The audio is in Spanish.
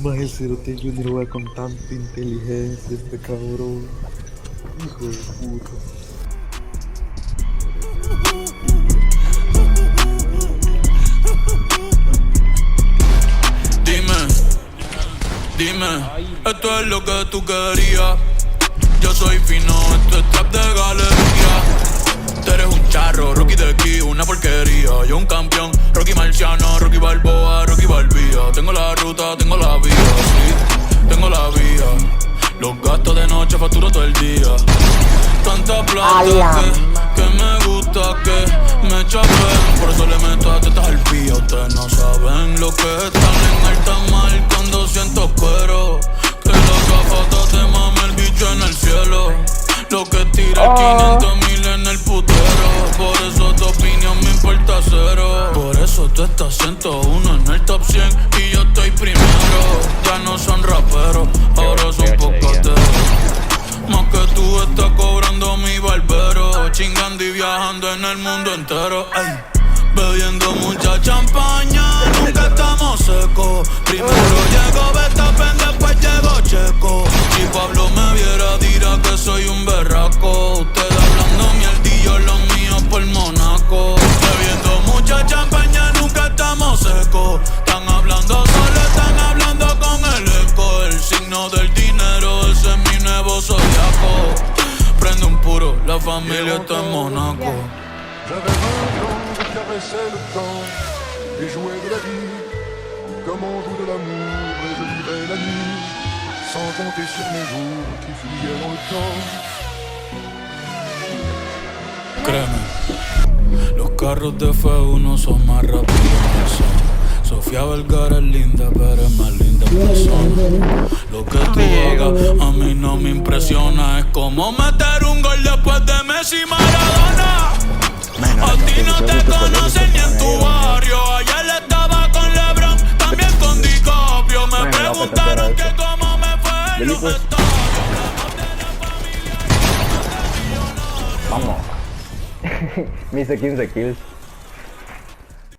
Más el Cerote Junior va con tanta inteligencia, este cabrón. Hijo de puta. Dime, esto es lo que tú querías. Yo soy fino, esto es trap de galería. Tú eres un charro, Rocky de aquí, una porquería. Yo un campeón, Rocky Marciano, Rocky Balboa, Rocky Balbía. Tengo la ruta, tengo la vía, sí, tengo la vía. Los gastos de noche facturo todo el día. Tanta plata que me gusta que me chapen. Por eso le meto a tetas al pía. Ustedes no saben lo que están en alta mar cuando siento cuero. Que los zapatos te mame el bicho en el cielo. Lo que tira 500,000 en el putero. Por eso tu opinión me importa cero. Por eso tú estás 101 en el top 100 y yo estoy primero. Ya no son raperos, ahora son pocateros. Más que tú estás cobrando mi barbero. Chingando y viajando en el mundo entero. Ey. Bebiendo mucha champaña, nunca estamos secos. Primero llegó Verstappen, después llegó Checo. Si Pablo me viera dirá que soy un berraco. Ustedes hablando mierdillo, los míos por Monaco. Bebiendo mucha champaña, nunca estamos secos. Están hablando solo, están hablando con el eco. El signo del dinero, ese es mi nuevo zodiaco. Prende un puro, la familia está en Monaco. J'avais 20 ans, je caressais le temps et jouais de la vie comme on joue de l'amour, et je vivais la nuit sans compter sur mes jours qui fuyaient dans le temps. Créeme, los carros de F1 son más rápidos que son. Sofía Vergara es linda, pero es más linda en persona. Lo que tú hagas a mí no me impresiona. Es como meter un gol después de Messi y Maradona. A ti no te conocen ni en tu barrio. Ayer estaba con LeBron, también con DiCaprio. Me preguntaron que cómo me fue en los estadios. Vamos. Me hice 15 kills.